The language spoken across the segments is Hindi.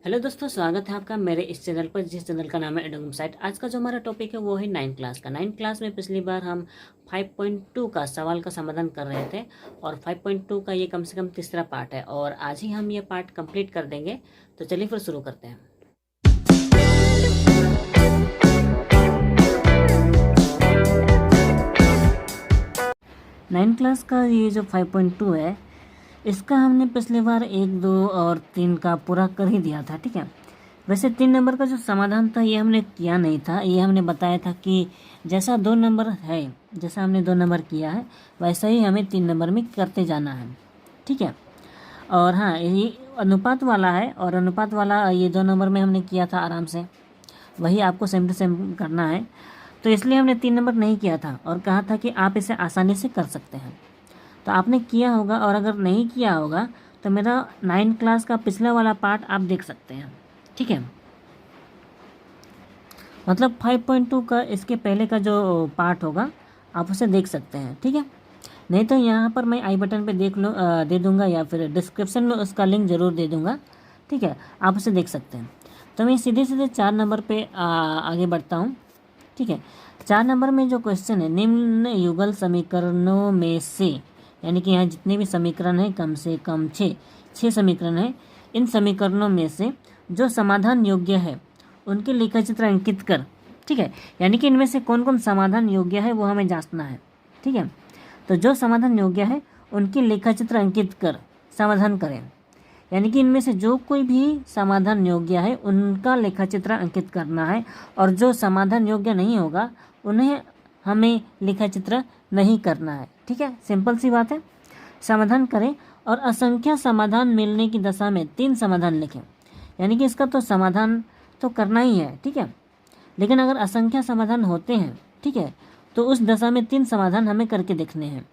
हेलो दोस्तों, स्वागत है आपका मेरे इस चैनल पर, जिस चैनल का नाम है एडोगम साइट। आज का जो हमारा टॉपिक है वो है 9th क्लास का। 9th क्लास में पिछली बार हम 5.2 का सवाल का समाधान कर रहे थे और 5.2 का ये कम से कम तीसरा पार्ट है और आज ही हम ये पार्ट कंप्लीट कर देंगे। तो चलिए फिर शुरू करते हैं। नाइन्थ क्लास का ये जो 5.2 है, इसका हमने पिछली बार 1, 2 और 3 का पूरा कर ही दिया था। ठीक है, वैसे 3 नंबर का जो समाधान था ये हमने किया नहीं था। ये हमने बताया था कि जैसा 2 नंबर है, जैसा हमने 2 नंबर किया है वैसा ही हमें 3 नंबर में करते जाना है। ठीक है, और हाँ, ये अनुपात वाला है और अनुपात वाला ये 2 नंबर में हमने किया था आराम से, वही आपको सेम टू सेम करना है। तो इसलिए हमने 3 नंबर नहीं किया था और कहा था कि आप इसे आसानी से कर सकते हैं। तो आपने किया होगा, और अगर नहीं किया होगा तो मेरा 9th क्लास का पिछला वाला पार्ट आप देख सकते हैं। ठीक है, मतलब 5.2 का इसके पहले का जो पार्ट होगा आप उसे देख सकते हैं। ठीक है, नहीं तो यहाँ पर मैं आई बटन पे दे दूँगा या फिर डिस्क्रिप्शन में उसका लिंक ज़रूर दे दूँगा। ठीक है, आप उसे देख सकते हैं। तो मैं सीधे सीधे 4 नंबर पे आगे बढ़ता हूँ। ठीक है, 4 नंबर में जो क्वेश्चन है, निम्न युगल समीकरणों में से, यानी कि यहाँ जितने भी समीकरण हैं कम से कम 6 समीकरण हैं। इन समीकरणों में से जो समाधान योग्य है उनके लेखाचित्र अंकित कर। ठीक है, यानी कि इनमें से कौन कौन समाधान योग्य है वो हमें जांचना है। ठीक है, तो जो समाधान योग्य है उनकी लेखाचित्र अंकित कर समाधान करें, यानी कि इनमें से जो कोई भी समाधान योग्य है उनका लेखाचित्र अंकित करना है, और जो समाधान योग्य नहीं होगा उन्हें हमें लेखाचित्र नहीं करना है। ठीक है, सिंपल सी बात है। समाधान करें और असंख्य समाधान मिलने की दशा में 3 समाधान लिखें, यानी कि इसका तो समाधान तो करना ही है। ठीक है, लेकिन अगर असंख्य समाधान होते हैं, ठीक है, तो उस दशा में 3 समाधान हमें करके देखने हैं।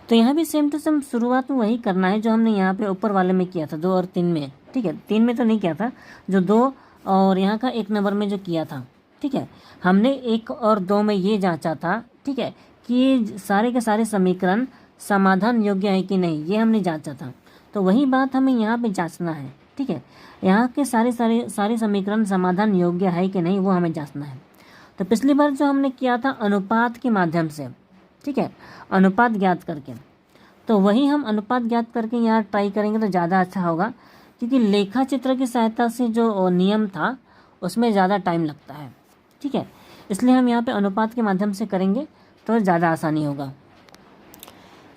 तो यहाँ भी सेम टू सेम शुरुआत में वही करना है जो हमने यहाँ पे ऊपर वाले में किया था, 2 और 3 में। ठीक है, 3 में तो नहीं किया था, जो 2 और यहाँ का 1 नंबर में जो किया था। ठीक है, हमने 1 और 2 में ये जांचा था, ठीक है, कि सारे के सारे समीकरण समाधान योग्य है कि नहीं, ये हमने जांचा था। तो वही बात हमें यहाँ पे जांचना है। ठीक है, यहाँ के सारे समीकरण समाधान योग्य है कि नहीं वो हमें जांचना है। तो पिछली बार जो हमने किया था अनुपात के माध्यम से, ठीक है, अनुपात ज्ञात करके, तो वही हम अनुपात ज्ञात करके यहाँ ट्राई करेंगे तो ज़्यादा अच्छा होगा, क्योंकि लेखा चित्र की सहायता से जो नियम था उसमें ज़्यादा टाइम लगता है। ठीक है, इसलिए हम यहाँ पे अनुपात के माध्यम से करेंगे तो ज़्यादा आसानी होगा।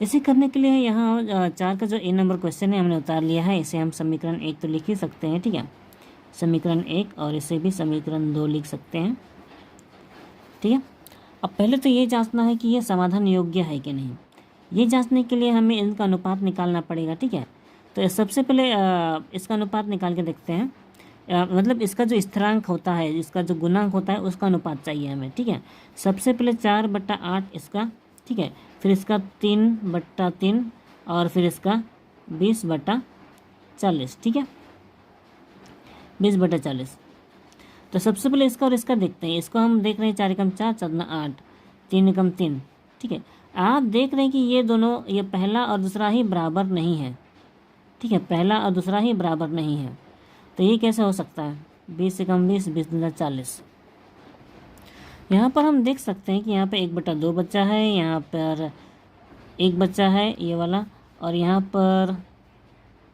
इसे करने के लिए यहाँ 4 का जो ए नंबर क्वेश्चन है हमने उतार लिया है। इसे हम समीकरण 1 तो लिख ही सकते हैं। ठीक है, समीकरण 1, और इसे भी समीकरण 2 लिख सकते हैं। ठीक है, अब पहले तो ये जांचना है कि ये समाधान योग्य है कि नहीं। ये जांचने के लिए हमें इनका अनुपात निकालना पड़ेगा। ठीक है, तो सबसे पहले इसका अनुपात निकाल के देखते हैं। मतलब इसका जो स्थिरांक होता है, इसका जो गुणांक होता है उसका अनुपात चाहिए हमें। ठीक है, सबसे पहले 4/8 इसका, ठीक है, फिर इसका 3/3 और फिर इसका 20/40। ठीक है, 20/40। तो सबसे पहले इसका और इसका देखते हैं। इसको हम देख रहे हैं 4 एकम 4, 4 8, 3 एकम 3। ठीक है, आप देख रहे हैं कि ये दोनों, ये पहला और दूसरा ही बराबर नहीं है। ठीक है, पहला और दूसरा ही बराबर नहीं है, तो ये कैसे हो सकता है? 20 एकम 20, 20×40। यहाँ पर हम देख सकते हैं कि यहाँ पे 1/2 बच्चा है, यहाँ पर 1 बच्चा है ये वाला, और यहाँ पर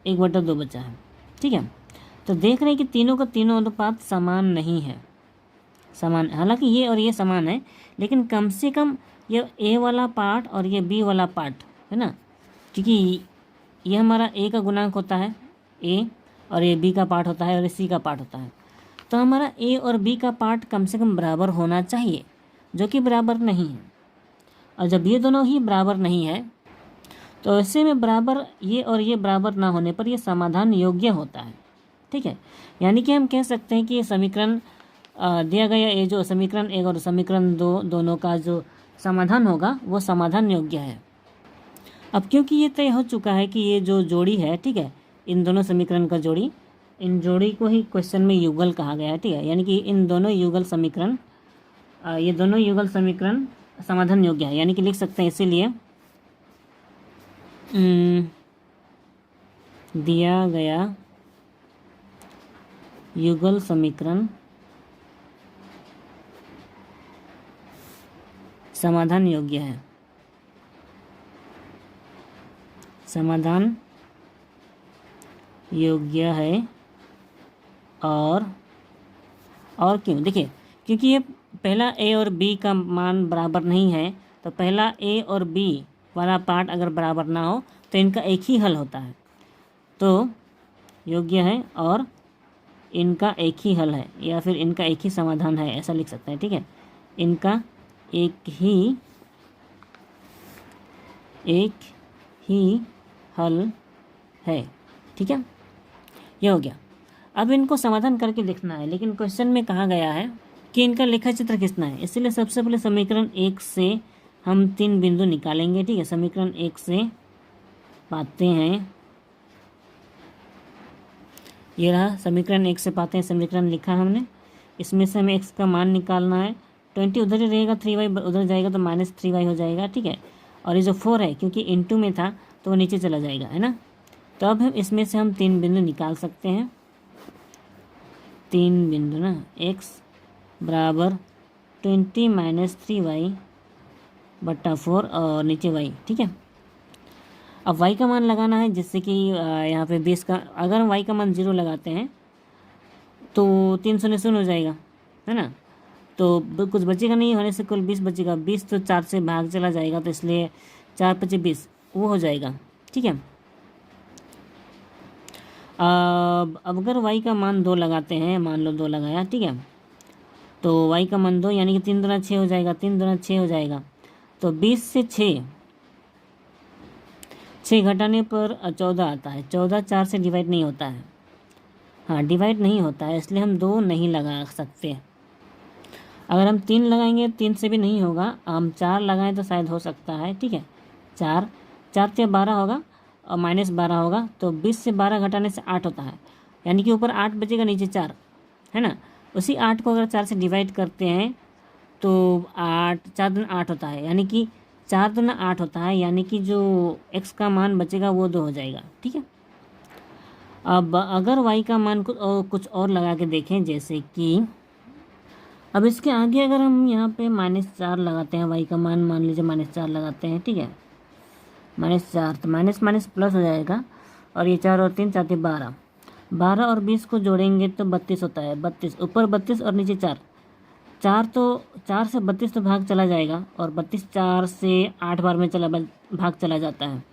1/2 बच्चा है। ठीक है, तो देख रहे हैं कि तीनों का तीनों अनुपात समान नहीं है। समान, हालांकि ये और ये समान है, लेकिन कम से कम ये ए वाला पार्ट और ये बी वाला पार्ट है ना, क्योंकि ये हमारा ए का गुणांक होता है ए, और ये बी का पार्ट होता है और ये सी का पार्ट होता है। तो हमारा ए और बी का पार्ट कम से कम बराबर होना चाहिए, जो कि बराबर नहीं है। और जब ये दोनों ही बराबर नहीं है तो ऐसे में बराबर, ये और ये बराबर ना होने पर ये समाधान योग्य होता है। ठीक है, यानी कि हम कह सकते हैं कि ये समीकरण दिया गया, ये जो समीकरण 1 और समीकरण 2 दोनों का जो समाधान होगा वो समाधान योग्य है। अब क्योंकि ये तय हो चुका है कि ये जो जोड़ी है, ठीक है, इन दोनों समीकरण का जोड़ी, इन जोड़ी को ही क्वेश्चन में युगल कहा गया है। ठीक है, यानी कि इन दोनों युगल समीकरण, ये दोनों युगल समीकरण समाधान योग्य है, यानी कि लिख सकते हैं इसीलिए दिया गया युगल समीकरण समाधान योग्य है। समाधान योग्य है। और क्यों? देखिए, क्योंकि ये पहला ए और बी का मान बराबर नहीं है, तो पहला ए और बी वाला पार्ट अगर बराबर ना हो तो इनका एक ही हल होता है। तो योग्य है और इनका एक ही हल है, या फिर इनका एक ही समाधान है, ऐसा लिख सकते हैं। ठीक है, इनका एक ही हल है। ठीक है, ये हो गया। अब इनको समाधान करके देखना है, लेकिन क्वेश्चन में कहा गया है कि इनका लेखा चित्र खींचना है। इसलिए सबसे पहले समीकरण 1 से हम 3 बिंदु निकालेंगे। ठीक है, समीकरण 1 से पाते हैं, ये रहा समीकरण 1 से पाते हैं, समीकरण लिखा हमने। इसमें से हमें x का मान निकालना है। 20 उधर ही रहेगा, 3y उधर जाएगा तो -3y हो जाएगा। ठीक है, और ये जो 4 है क्योंकि इनटू में था तो वो नीचे चला जाएगा, है ना। तो अब हम इसमें से हम 3 बिंदु निकाल सकते हैं। 3 बिंदु ना, x बराबर 20 - 3y बट्टा 4 और नीचे y। ठीक है, अब y का मान लगाना है, जिससे कि यहाँ पे 20 का, अगर हम y का मान 0 लगाते हैं तो 3 शून्य शून्य हो जाएगा, है ना। तो कुछ बचेगा नहीं, होने से कुल 20 बचेगा। 20 तो 4 से भाग चला जाएगा, तो इसलिए 4 × 20 वो हो जाएगा। ठीक है, अब अगर y का मान 2 लगाते हैं, मान लो 2 लगाया, ठीक है, तो y का मान 2 यानी कि 3 दूना 6 हो जाएगा, 3 दूना 6 हो जाएगा। तो 20 से 6 घटाने पर 14 आता है। 14 4 से डिवाइड नहीं होता है, हाँ डिवाइड नहीं होता है, इसलिए हम 2 नहीं लगा सकते। अगर हम 3 लगाएंगे 3 से भी नहीं होगा, हम 4 लगाएं तो शायद हो सकता है। ठीक है, 4 से 12 होगा और -12 होगा, तो 20 से 12 घटाने से 8 होता है, यानी कि ऊपर 8 बचेगा, नीचे 4, है ना। उसी 8 को अगर 4 से डिवाइड करते हैं तो 8 4 दूना 8 होता है, यानी कि 4 दूना 8 होता है, यानी कि जो x का मान बचेगा वो 2 हो जाएगा। ठीक है, अब अगर y का मान कुछ और लगा के देखें, जैसे कि अब इसके आगे अगर हम यहाँ पे -4 लगाते हैं, y का मान मान लीजिए -4 लगाते हैं। ठीक है, -4 तो माइनस प्लस हो जाएगा, और ये 4 और 3 4 12, 12 और 20 को जोड़ेंगे तो 32 होता है। 32 ऊपर 32 और नीचे 4, 4 तो 4 से 32 तो भाग चला जाएगा, और 32 4 से 8 बार में भाग चला जाता है,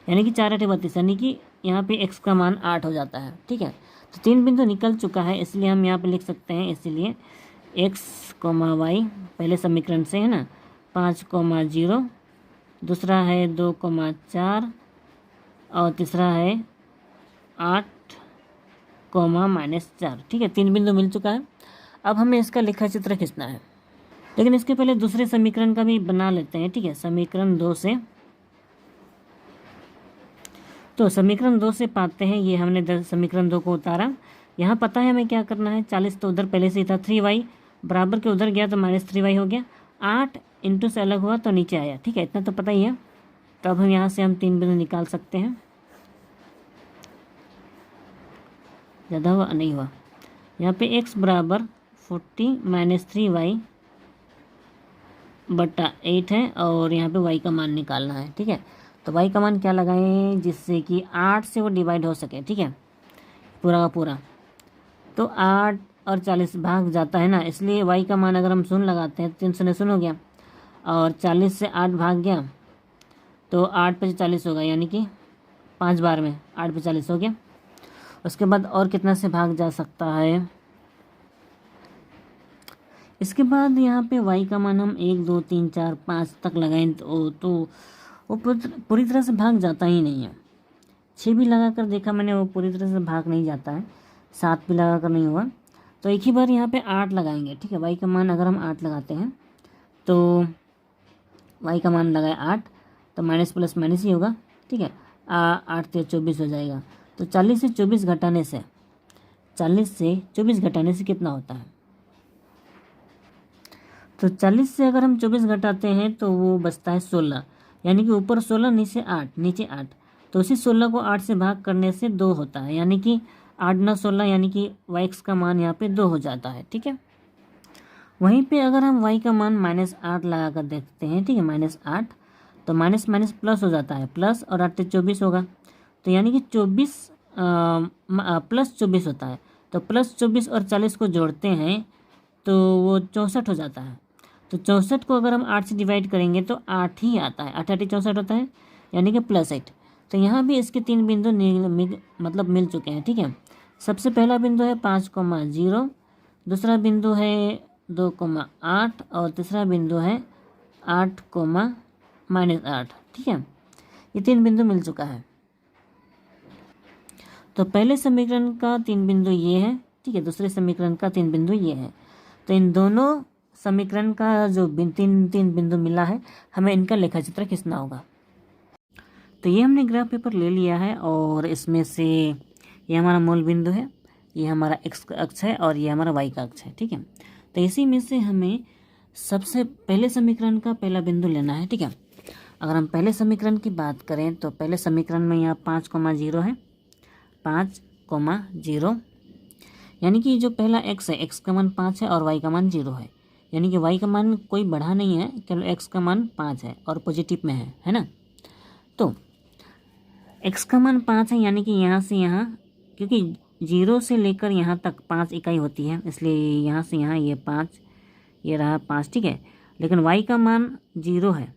यानी कि 4 8 32, यानी कि यहाँ पे x का मान 8 हो जाता है। ठीक है, तो 3 बिंदु निकल चुका है, इसलिए हम यहाँ पे लिख सकते हैं, इसलिए x, y पहले समीकरण से, है ना, 5, 0, दूसरा है 2, 4 और तीसरा है 8, -4। ठीक है, 3 बिंदु मिल चुका है। अब हमें इसका लेखा चित्र खींचना है, लेकिन इसके पहले दूसरे समीकरण का भी बना लेते हैं। ठीक है, समीकरण 2 से, तो समीकरण 2 से पाते हैं, ये हमने समीकरण 2 को उतारा। यहाँ पता है हमें क्या करना है, 40 तो उधर पहले से ही था, 3y बराबर के उधर गया तो -3y हो गया, 8 इंटू से अलग हुआ तो नीचे आया। ठीक है, इतना तो पता ही है। तो अब हम यहाँ से हम 3 बिंदु निकाल सकते हैं। ज़्यादा हुआ नहीं हुआ, यहाँ पे x बराबर 40 - 3y बट्टा 8 है, और यहाँ पे y का मान निकालना है। ठीक है, तो y का मान क्या लगाएं, जिससे कि 8 से वो डिवाइड हो सके। ठीक है, पूरा का पूरा, तो 8 और 40 भाग जाता है ना, इसलिए y का मान अगर हम 0 लगाते हैं तो 3 शून्य शून्य हो गया, और 40 से 8 भाग गया तो 8 पे 40 होगा, यानी कि 5 बार में 8 पे 40 हो गया। उसके बाद और कितना से भाग जा सकता है, इसके बाद यहाँ पे y का मान हम 1 2 3 4 5 तक लगाएं तो वो पूरी तरह से भाग जाता ही नहीं है। 6 भी लगा कर देखा मैंने, वो पूरी तरह से भाग नहीं जाता है। 7 भी लगा कर नहीं हुआ, तो एक ही बार यहाँ पे 8 लगाएंगे। ठीक है, y का मान अगर हम 8 लगाते हैं तो y का मान लगाए 8, तो माइनस प्लस माइनस ही होगा। ठीक है, 8 से 24 हो जाएगा, तो 40 से 24 घटाने से 40 से 24 घटाने से कितना होता है, तो 40 से अगर हम 24 घटाते हैं तो वो बचता है 16, यानी कि ऊपर 16 नीचे 8, नीचे 8, तो उसी 16 को 8 से भाग करने से 2 होता है, यानी कि 8 9 16 यानी कि y का मान यहाँ पे 2 हो जाता है, ठीक है। वहीं पे अगर हम y का मान -8 लगा कर देखते हैं, ठीक है, -8, तो माइनस माइनस प्लस हो जाता है, प्लस और 8 24 होगा, तो यानी कि 24 प्लस 24 होता है, तो प्लस 24 और 40 को जोड़ते हैं तो वो 64 हो जाता है। तो 64 को अगर हम 8 से डिवाइड करेंगे तो 8 ही आता है, 8 8 64 होता है, यानी कि +8। तो यहाँ भी इसके 3 बिंदु मतलब मिल चुके हैं, ठीक है। सबसे पहला बिंदु है 5,0, दूसरा बिंदु है 2,8 और तीसरा बिंदु है 8, -8, ठीक है। ये 3 बिंदु मिल चुका है। तो पहले समीकरण का 3 बिंदु ये है, ठीक है, दूसरे समीकरण का 3 बिंदु ये है। तो इन दोनों समीकरण का जो तीन बिंदु मिला है, हमें इनका लेखा चित्र खींचना होगा। तो ये हमने ग्राफ पेपर ले लिया है और इसमें से ये हमारा मूल बिंदु है, ये हमारा x का अक्ष है और ये हमारा y का अक्ष है, ठीक है। तो इसी में से हमें सबसे पहले समीकरण का पहला बिंदु लेना है, ठीक है। अगर हम पहले समीकरण की बात करें तो पहले समीकरण में यहाँ 5,0 है, 5,0, यानी कि जो पहला x है, x का मान 5 है और y का मान 0 है, यानी कि y का मान कोई बढ़ा नहीं है, केवल x का मान 5 है और पॉजिटिव में है ना। तो x का मान 5 है, यानी कि यहाँ से यहाँ, क्योंकि 0 से लेकर यहाँ तक 5 इकाई होती है, इसलिए यहाँ से यहाँ ये 5, ये रहा 5, ठीक है। लेकिन y का मान 0 है,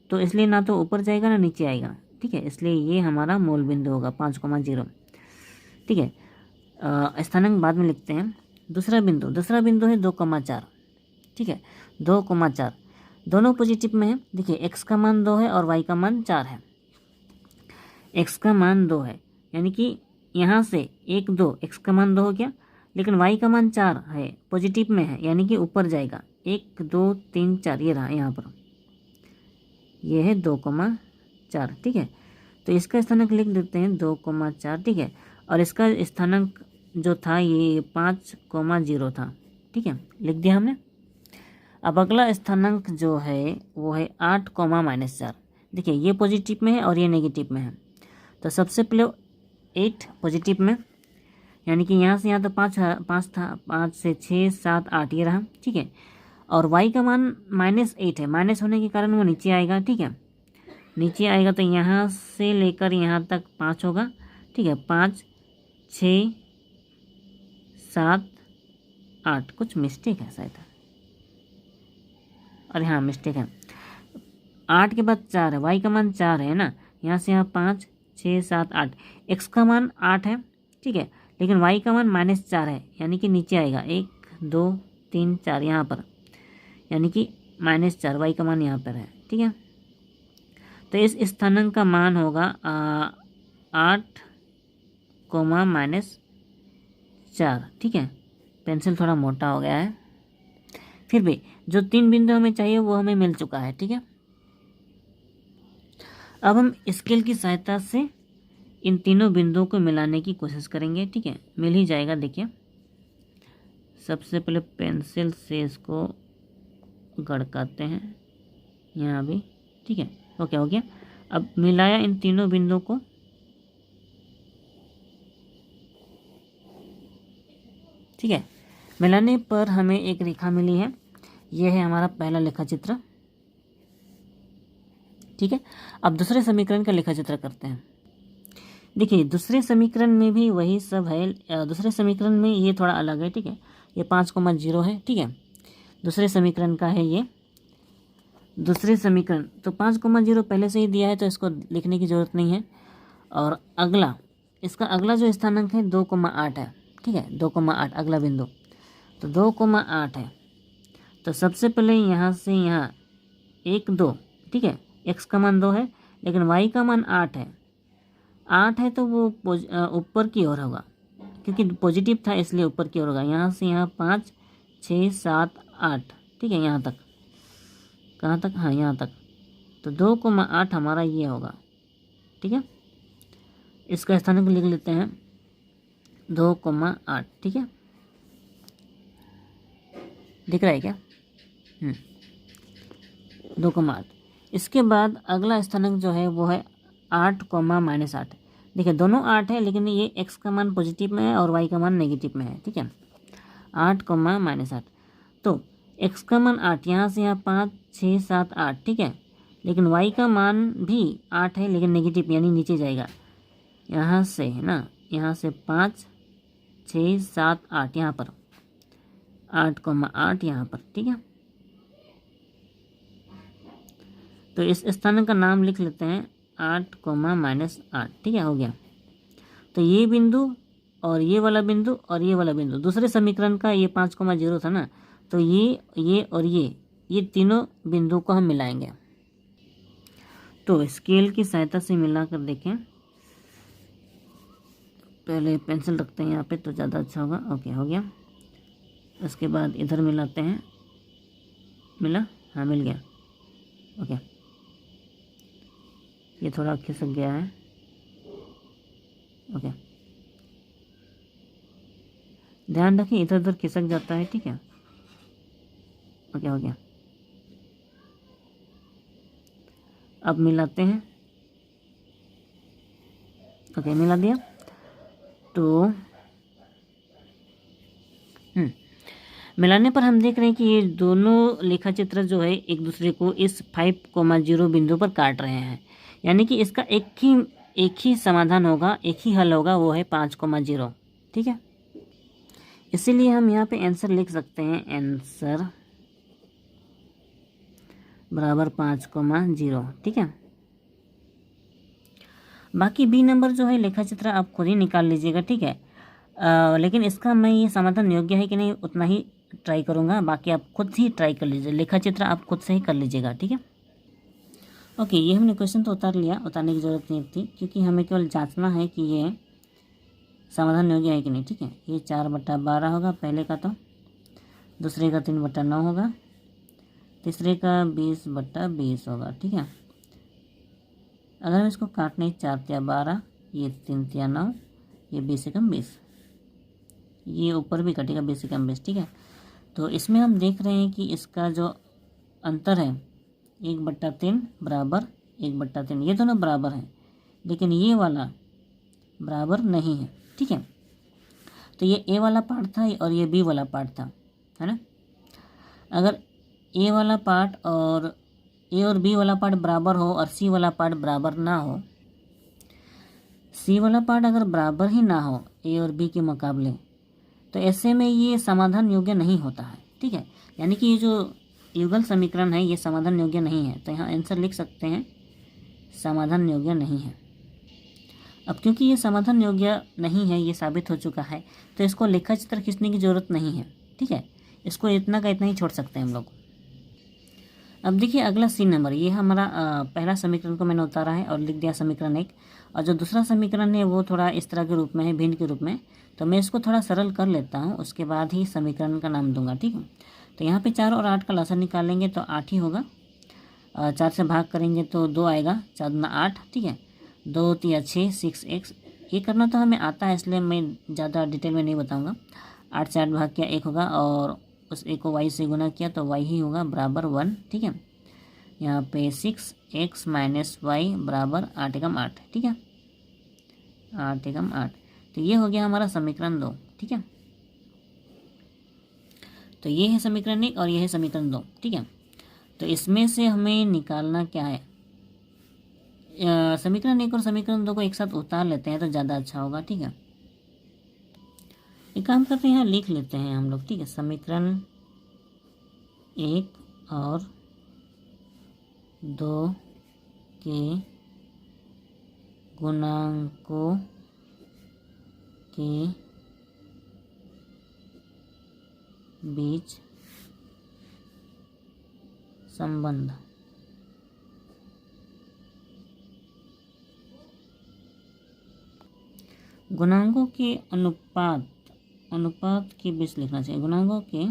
तो इसलिए ना तो ऊपर जाएगा ना नीचे आएगा, ठीक है, इसलिए ये हमारा मूल बिंदु होगा 5,0, ठीक है। स्थानांक बाद में लिखते हैं। दूसरा बिंदु है 2,4, ठीक है, 2,4, दोनों पॉजिटिव में है। देखिए x का मान 2 है और y का मान 4 है। x का मान 2 है, यानी कि यहाँ से 1 2, x का मान 2 हो गया, लेकिन y का मान 4 है, पॉजिटिव में है, यानी कि ऊपर जाएगा, 1 2 3 4, ये रहा यहाँ पर, ये है 2,4, ठीक है। तो इसका स्थानांक लिख देते हैं 2,4, ठीक है, और इसका स्थानांक जो था ये 5,0 था, ठीक है, लिख दिया हमने। अब अगला स्थानांक जो है वो है 8, -4। देखिए ये पॉजिटिव में है और ये नेगेटिव में है, तो सबसे पहले 8 पॉजिटिव में, यानी कि यहाँ से यहाँ तो 5 था, 5 से 6 7 8, ये रहा, ठीक है। और y का मान -8 है, माइनस होने के कारण वो नीचे आएगा, ठीक है, नीचे आएगा, तो यहाँ से लेकर यहाँ तक 5 होगा, ठीक है, 5 6 7 8, कुछ मिस्टेक है शायद, और हाँ मिस्टेक है, 8 के बाद 4 है, y का मान 4 है ना, यहाँ से यहाँ 5 6 7 8, x का मान 8 है, ठीक है, लेकिन y का मान -4 है, यानी कि नीचे आएगा, 1 2 3 4 यहाँ पर, यानी कि -4, y का मान यहाँ पर है, ठीक है। तो इस स्थानांक का मान होगा 8, -4, ठीक है। पेंसिल थोड़ा मोटा हो गया है, फिर भी जो 3 बिंदु हमें चाहिए वो हमें मिल चुका है, ठीक है। अब हम स्केल की सहायता से इन तीनों बिंदुओं को मिलाने की कोशिश करेंगे, ठीक है, मिल ही जाएगा। देखिए सबसे पहले पेंसिल से इसको गड़काते हैं यहाँ भी, ठीक है, ओके हो गया। अब मिलाया इन तीनों बिंदुओं को, ठीक है, मिलाने पर हमें एक रेखा मिली है, यह है हमारा पहला लेखा चित्र, ठीक है। अब दूसरे समीकरण का लेखा चित्र करते हैं। देखिए दूसरे समीकरण में भी वही सब है, दूसरे समीकरण में ये थोड़ा अलग है, ठीक है, ये 5,0 है, ठीक है, दूसरे समीकरण का है ये दूसरे समीकरण। तो 5,0 पहले से ही दिया है, तो इसको लिखने की ज़रूरत नहीं है। और अगला, इसका अगला जो स्थानांक है 2,8 है, ठीक है, 2,8 अगला बिंदु, तो 2,8 है। तो सबसे पहले यहाँ से यहाँ 1 2, ठीक है, x का मान 2 है, लेकिन y का मान 8 है, 8 है, तो वो ऊपर की ओर होगा, क्योंकि पॉजिटिव था इसलिए ऊपर की ओर होगा। यहाँ से यहाँ 5 6 7 8, ठीक है, यहाँ तक, कहाँ तक, हाँ यहाँ तक, तो 2,8 हमारा ये होगा, ठीक है। इसका स्थानांक लिख लेते हैं 2,8, ठीक है, दिख रहा है क्या? 2,8। इसके बाद अगला स्थानांक जो है वो है 8, -8। देखिए दोनों 8 है, लेकिन ये x का मान पॉजिटिव में है और y का मान नेगेटिव में है, ठीक है। 8 कोमा -8, तो x का मान 8, यहाँ से यहाँ 5 6 7 8, ठीक है। लेकिन y का मान भी 8 है, लेकिन नेगेटिव यानी नीचे जाएगा, यहाँ से है ना, यहाँ से 5 6 7 8, यहाँ पर 8,8 यहाँ पर, ठीक है। तो इस स्थान का नाम लिख लेते हैं 8, -8, ठीक है, हो गया। तो ये बिंदु और ये वाला बिंदु और ये वाला बिंदु, दूसरे समीकरण का ये 5,0 था ना, तो ये और ये तीनों बिंदु को हम मिलाएंगे। तो स्केल की सहायता से मिलाकर देखें, पहले पेंसिल रखते हैं यहाँ पे तो ज़्यादा अच्छा होगा। ओके, हो गया। उसके बाद इधर मिलाते हैं, मिला, हाँ मिल गया। ओके, ये थोड़ा खिसक गया है। ओके, ध्यान रखें इधर उधर खिसक जाता है, ठीक है। ओके, हो गया। अब मिलाते हैं। ओके, मिला दिया। तो मिलाने पर हम देख रहे हैं कि ये दोनों लेखा चित्र जो है एक दूसरे को इस 5,0 बिंदु पर काट रहे हैं, यानी कि इसका एक ही समाधान होगा, एक ही हल होगा, वो है 5,0, ठीक है। इसीलिए हम यहाँ पे आंसर लिख सकते हैं, आंसर बराबर 5,0, ठीक है। बाकी बी नंबर जो है लेखा चित्र आप खुद ही निकाल लीजिएगा, ठीक है। लेकिन इसका मैं ये समाधान योग्य है कि नहीं उतना ही ट्राई करूँगा, बाकी आप खुद ही ट्राई कर लीजिए, लेखा चित्र आप खुद से ही कर लीजिएगा, ठीक है। ओके, ये हमने क्वेश्चन तो उतार लिया, उतारने की ज़रूरत नहीं थी, क्योंकि हमें केवल जांचना है कि ये समाधान योग्य है कि नहीं, ठीक है। ये 4/12 होगा पहले का, तो दूसरे का 3/9 होगा, तीसरे का 20/20 होगा, ठीक है। अगर हम इसको काटने 4 × 12, ये 3 × 9, ये 20 × 20, ये ऊपर भी कटेगा 20 × 20, ठीक है। तो इसमें हम देख रहे हैं कि इसका जो अंतर है 1/3 बराबर 1/3, ये दोनों बराबर हैं, लेकिन ये वाला बराबर नहीं है, ठीक है। तो ये ए वाला पार्ट था और ये बी वाला पार्ट था, है ना। अगर ए वाला पार्ट और ए और बी वाला पार्ट बराबर हो और सी वाला पार्ट बराबर ना हो, सी वाला पार्ट अगर बराबर ही ना हो ए और बी के मुकाबले, तो ऐसे में ये समाधान योग्य नहीं होता है, ठीक है। यानी कि ये जो युगल समीकरण है ये समाधान योग्य नहीं है, तो यहाँ आंसर लिख सकते हैं समाधान योग्य नहीं है। अब क्योंकि ये समाधान योग्य नहीं है, ये साबित हो चुका है, तो इसको लेखा चित्र खींचने की ज़रूरत नहीं है, ठीक है। इसको इतना का इतना ही छोड़ सकते हैं हम लोग। अब देखिए अगला सी नंबर, ये हमारा पहला समीकरण को मैंने उतारा है और लिख दिया समीकरण 1, और जो दूसरा समीकरण है वो थोड़ा इस तरह के रूप में है, भिन्न के रूप में, तो मैं इसको थोड़ा सरल कर लेता हूँ, उसके बाद ही समीकरण का नाम दूंगा, ठीक है। तो यहाँ पे 4 और 8 का लसागु निकालेंगे तो 8 ही होगा, 4 से भाग करेंगे तो 2 आएगा, 4 दूना 8, ठीक है। 2 3 6 6x, ये करना तो हमें आता है, इसलिए मैं ज़्यादा डिटेल में नहीं बताऊँगा। 8 से 8 भाग किया 1 होगा, और उस एक को y से गुना किया तो y ही होगा बराबर 1, ठीक है। यहाँ पे 6x - y बराबर 8 × 8, ठीक है, 8 × 8। तो ये हो गया हमारा समीकरण 2, ठीक है। तो ये है समीकरण 1 और ये है समीकरण 2, ठीक है। तो इसमें से हमें निकालना क्या है, समीकरण 1 और समीकरण 2 को एक साथ उतार लेते हैं तो ज़्यादा अच्छा होगा, ठीक है। एक काम करते हैं, यहाँ लिख लेते हैं हम लोग, ठीक है। समीकरण 1 और 2 के गुणांकों के बीच संबंध, गुणांकों के अनुपात के बीच लिखना चाहिए, गुणांकों के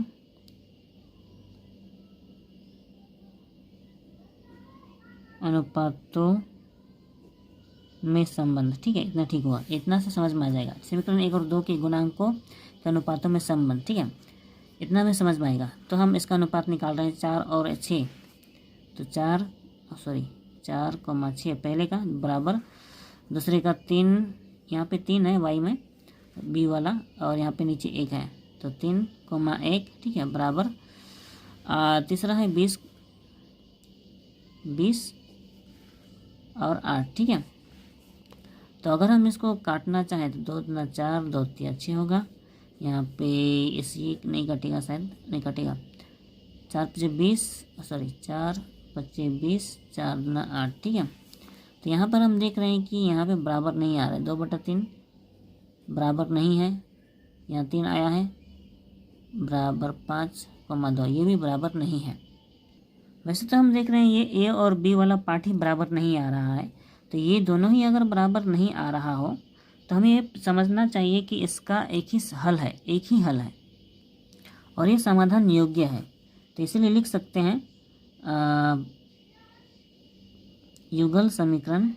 अनुपातों में संबंध, ठीक है। इतना ठीक हुआ, इतना से समझ में आ जाएगा। समीकरण 1 और 2 के गुणांकों के अनुपातों में संबंध, ठीक है, इतना में समझ में आएगा। तो हम इसका अनुपात निकाल रहे हैं 4 और 6, तो 4,6 पहले का बराबर दूसरे का 3 यहाँ पे 3 है y में b वाला, और यहाँ पे नीचे 1 है, तो 3,1, ठीक है, बराबर तीसरा है 20 और 8, ठीक है। तो अगर हम इसको काटना चाहें तो 2 दूना 4, 2 तिया 6 होगा। यहाँ पे इसी नहीं कटेगा, शायद नहीं कटेगा। 4 पचे 20, सॉरी 4 पचे 20, 4 दूना 8, ठीक है। तो यहाँ पर हम देख रहे हैं कि यहाँ पे बराबर नहीं आ रहा है, 2/3 बराबर नहीं है, यहाँ 3 आया है, बराबर 5,2, ये भी बराबर नहीं है। वैसे तो हम देख रहे हैं ये ए और बी वाला पार्ट ही बराबर नहीं आ रहा है, तो ये दोनों ही अगर बराबर नहीं आ रहा हो तो हमें ये समझना चाहिए कि इसका एक ही हल है, एक ही हल है और ये समाधान योग्य है। तो इसीलिए लिख सकते हैं युगल समीकरण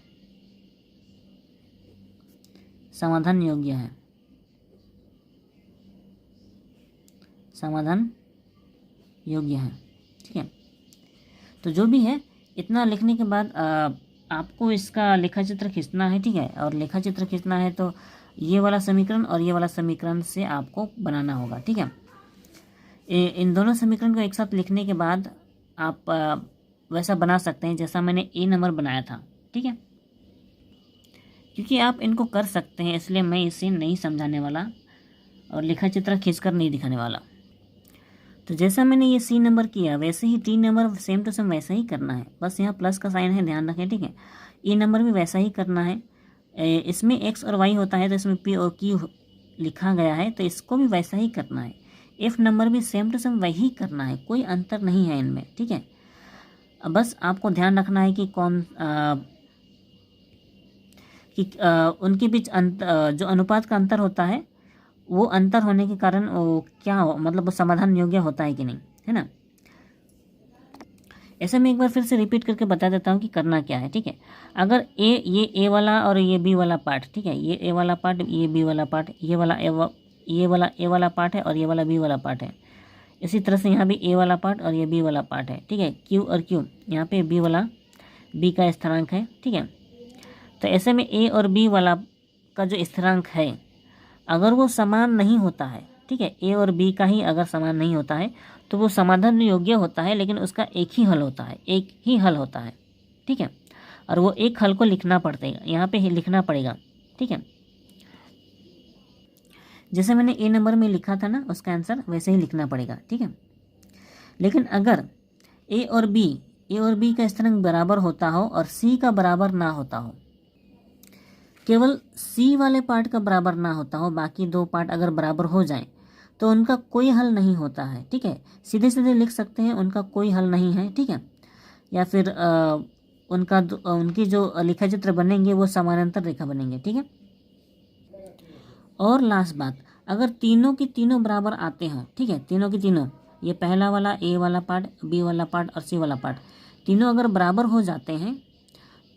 समाधान योग्य है, समाधान योग्य है, ठीक है। तो जो भी है, इतना लिखने के बाद आपको इसका लेखाचित्र खींचना है, ठीक है। और लेखाचित्र खींचना है तो ये वाला समीकरण और ये वाला समीकरण से आपको बनाना होगा, ठीक है। इन दोनों समीकरण को एक साथ लिखने के बाद आप वैसा बना सकते हैं जैसा मैंने ए नंबर बनाया था, ठीक है। क्योंकि आप इनको कर सकते हैं, इसलिए मैं इसे नहीं समझाने वाला और लेखाचित्र खींचकर नहीं दिखाने वाला। तो जैसा मैंने ये सी नंबर किया वैसे ही T number same to same वैसा ही करना है, बस यहाँ प्लस का साइन है, ध्यान रखें, ठीक है। ई नंबर भी वैसा ही करना है, इसमें एक्स और वाई होता है तो इसमें पी और क्यू लिखा गया है, तो इसको भी वैसा ही करना है। एफ नंबर भी सेम टू सेम वही करना है, कोई अंतर नहीं है इनमें, ठीक है। बस आपको ध्यान रखना है कि उनके बीच जो अनुपात का अंतर होता है वो अंतर होने के कारण वो क्या हो, मतलब वो समाधान योग्य होता है कि नहीं, है ना। ऐसे मैं एक बार फिर से रिपीट करके बता देता हूँ कि करना क्या है, ठीक है। अगर ये ए वाला और ये बी वाला पार्ट, ठीक है, ये ए वाला पार्ट, ये बी वाला पार्ट, ये वाला ए वाला पार्ट है और ये वाला बी वाला पार्ट है। इसी तरह से यहाँ भी ए वाला पार्ट और ये बी वाला पार्ट है, ठीक है। क्यू और क्यू, यहाँ पे बी वाला बी का स्थिरांक है, ठीक है। तो ऐसे में ए और बी वाला का जो स्थिरांक है अगर वो समान नहीं होता है, ठीक है, ए और बी का ही अगर समान नहीं होता है तो वो समाधान योग्य होता है, लेकिन उसका एक ही हल होता है, एक ही हल होता है, ठीक है। और वो एक हल को लिखना पड़ेगा, यहाँ पे ही लिखना पड़ेगा, ठीक है। जैसे मैंने ए नंबर में लिखा था ना, उसका आंसर वैसे ही लिखना पड़ेगा, ठीक है। लेकिन अगर ए और बी का स्थिरांक बराबर होता हो और सी का बराबर ना होता हो, केवल सी वाले पार्ट का बराबर ना होता हो, बाकी दो पार्ट अगर बराबर हो जाएं तो उनका कोई हल नहीं होता है, ठीक है। सीधे सीधे लिख सकते हैं उनका कोई हल नहीं है, ठीक है। या फिर उनकी जो लेखाचित्र बनेंगे वो समानांतर रेखा बनेंगे, ठीक है। और लास्ट बात, अगर तीनों की तीनों बराबर आते हों, ठीक है, तीनों की तीनों, ये पहला वाला ए वाला पार्ट, बी वाला पार्ट और सी वाला पार्ट, तीनों अगर बराबर हो जाते हैं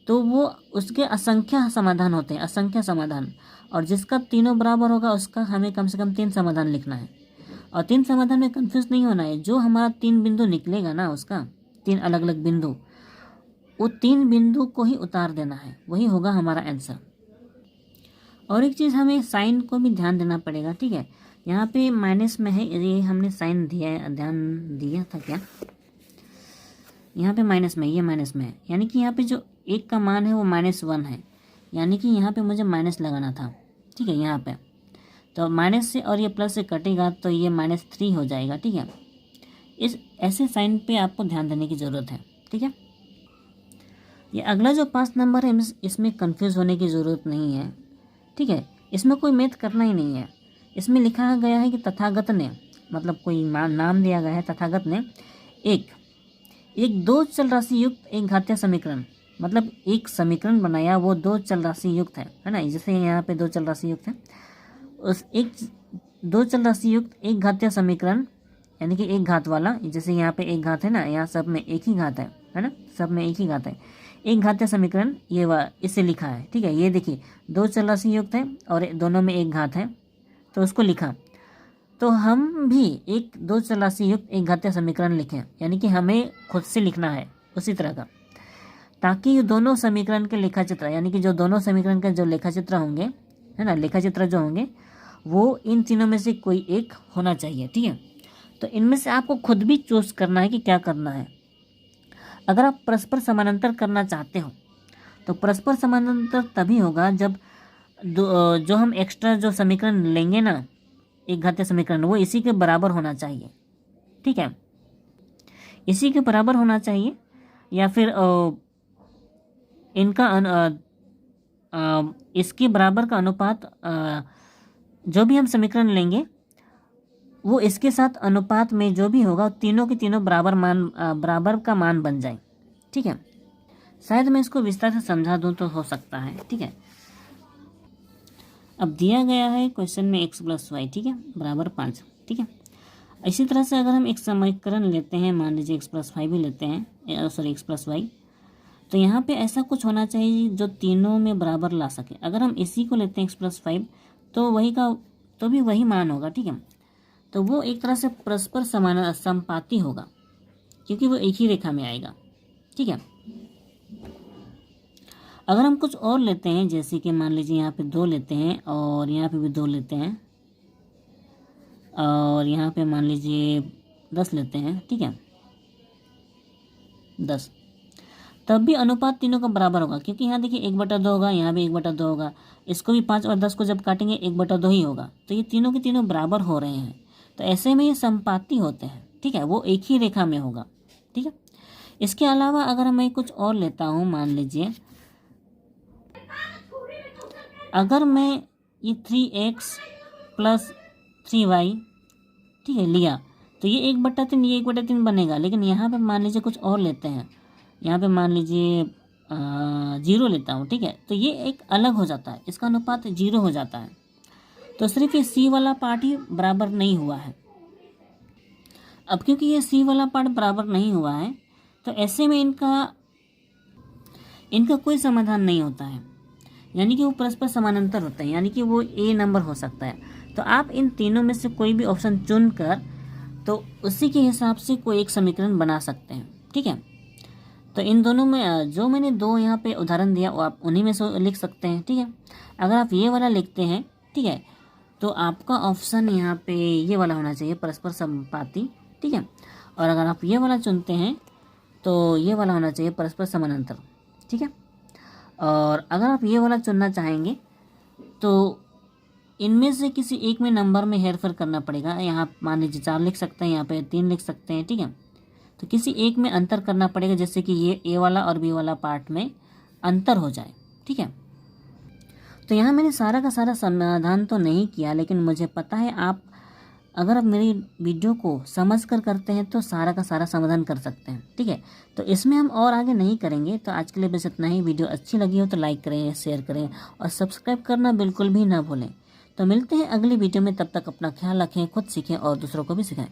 तो वो उसके असंख्य समाधान होते हैं, असंख्य समाधान। और जिसका तीनों बराबर होगा उसका हमें कम से कम 3 समाधान लिखना है। और 3 समाधान में कंफ्यूज नहीं होना है, जो हमारा 3 बिंदु निकलेगा ना, उसका 3 अलग अलग बिंदु, वो 3 बिंदु को ही उतार देना है, वही होगा हमारा आंसर। और एक चीज़, हमें साइन को भी ध्यान देना पड़ेगा, ठीक है। यहाँ पे माइनस में है, ये हमने साइन दिया है, ध्यान दिया था क्या, यहाँ पे माइनस में, ये माइनस में है, यानी कि यहाँ पे जो एक का मान है वो -1 है, यानी कि यहाँ पे मुझे माइनस लगाना था, ठीक है। यहाँ पे तो माइनस से और ये प्लस से कटेगा तो ये -3 हो जाएगा, ठीक है। इस ऐसे साइन पे आपको ध्यान देने की ज़रूरत है, ठीक है। ये अगला जो 5 नंबर है इसमें कंफ्यूज होने की ज़रूरत नहीं है, ठीक है। इसमें कोई मैथ करना ही नहीं है। इसमें लिखा गया है कि तथागत ने, मतलब कोई नाम दिया गया है, तथागत ने एक 2 चल राशि युक्त एक घातीय समीकरण, मतलब एक समीकरण बनाया, वो 2 चल राशि युक्त है ना। जैसे यहाँ पे 2 चल राशि युक्त है, उस 2 चल राशि युक्त एक घातीय समीकरण, यानी कि एक घात वाला, जैसे यहाँ पे एक घात है ना, यहाँ सब में एक ही घात है ना, सब में एक ही घात है, एक घातीय समीकरण ये इससे लिखा है, ठीक है। ये देखिए 2 चल राशि युक्त है और दोनों में एक घात है, तो उसको लिखा। तो हम भी एक 2 चल राशि युक्त एक घातीय समीकरण लिखें, यानी कि हमें खुद से लिखना है उसी तरह का, ताकि दोनों समीकरण के लेखाचित्र, यानी कि जो दोनों समीकरण के जो लेखाचित्र होंगे है ना, लेखा चित्र जो होंगे वो इन तीनों में से कोई एक होना चाहिए। ठीक है, तो इनमें से आपको खुद भी चूज करना है कि क्या करना है। अगर आप परस्पर समानांतर करना चाहते हो तो परस्पर समानांतर तभी होगा जब जो हम एक्स्ट्रा जो समीकरण लेंगे ना, एक घातीय समीकरण, वो इसी के बराबर होना चाहिए। ठीक है, इसी के बराबर होना चाहिए, या फिर इनका इसके बराबर का अनुपात, जो भी हम समीकरण लेंगे वो इसके साथ अनुपात में जो भी होगा तीनों के तीनों बराबर का मान बन जाए। ठीक है, शायद मैं इसको विस्तार से समझा दूं तो हो सकता है। ठीक है, अब दिया गया है क्वेश्चन में x प्लस वाई, ठीक है, बराबर 5। ठीक है, इसी तरह से अगर हम एक समीकरण लेते हैं, मान लीजिए x प्लस 5 भी लेते हैं, सॉरी x प्लस वाई, तो यहाँ पे ऐसा कुछ होना चाहिए जो तीनों में बराबर ला सके। अगर हम इसी को लेते हैं x प्लस 5 तो भी वही मान होगा। ठीक है, तो वो एक तरह से परस्पर समपाती होगा क्योंकि वो एक ही रेखा में आएगा। ठीक है, अगर हम कुछ और लेते हैं, जैसे कि मान लीजिए यहाँ पे 2 लेते हैं और यहाँ पे भी 2 लेते हैं और यहाँ पे मान लीजिए 10 लेते हैं। ठीक है, 10, तब भी अनुपात तीनों का बराबर होगा क्योंकि यहाँ देखिए 1/2 होगा, यहाँ भी 1/2 होगा, इसको भी 5 और 10 को जब काटेंगे 1/2 ही होगा, तो ये तीनों के तीनों बराबर हो रहे हैं, तो ऐसे में ये समपाती होते हैं। ठीक है, वो एक ही रेखा में होगा। ठीक है, इसके अलावा अगर मैं कुछ और लेता हूँ, मान लीजिए अगर मैं ये 3x प्लस 3y, ठीक है, लिया तो ये 1/3 ये 1/3 बनेगा, लेकिन यहाँ पे मान लीजिए कुछ और लेते हैं, यहाँ पे मान लीजिए 0 लेता हूँ। ठीक है, तो ये एक अलग हो जाता है, इसका अनुपात 0 हो जाता है, तो सिर्फ ये c वाला पार्ट ही बराबर नहीं हुआ है। अब क्योंकि ये c वाला पार्ट बराबर नहीं हुआ है तो ऐसे में इनका कोई समाधान नहीं होता है, यानी कि वो परस्पर समानांतर होते हैं, यानी कि वो a नंबर हो सकता है। तो आप इन तीनों में से कोई भी ऑप्शन चुन कर तो उसी के हिसाब से कोई एक समीकरण बना सकते हैं। ठीक है, तो इन दोनों में जो मैंने 2 यहाँ पे उदाहरण दिया वो आप उन्हीं में से लिख सकते हैं। ठीक है, अगर आप ये वाला लिखते हैं, ठीक है, तो आपका ऑप्शन यहाँ पे ये वाला होना चाहिए, परस्पर समपाती। ठीक है, और अगर आप ये वाला चुनते हैं तो ये वाला होना चाहिए, परस्पर समानांतर। ठीक है, और अगर आप ये वाला चुनना चाहेंगे तो इनमें से किसी एक में नंबर में हेरफेर करना पड़ेगा। यहाँ मान लीजिए 4 लिख सकते हैं, यहाँ पे 3 लिख सकते हैं। ठीक है, तो किसी एक में अंतर करना पड़ेगा, जैसे कि ये ए वाला और बी वाला पार्ट में अंतर हो जाए। ठीक है, तो यहाँ मैंने सारा का सारा समाधान तो नहीं किया, लेकिन मुझे पता है आप अगर आप मेरी वीडियो को समझ कर करते हैं तो सारा का सारा समाधान कर सकते हैं। ठीक है, तो इसमें हम और आगे नहीं करेंगे। तो आज के लिए बस इतना ही। वीडियो अच्छी लगी हो तो लाइक करें, शेयर करें और सब्सक्राइब करना बिल्कुल भी ना भूलें। तो मिलते हैं अगली वीडियो में, तब तक अपना ख्याल रखें, खुद सीखें और दूसरों को भी सिखाएं।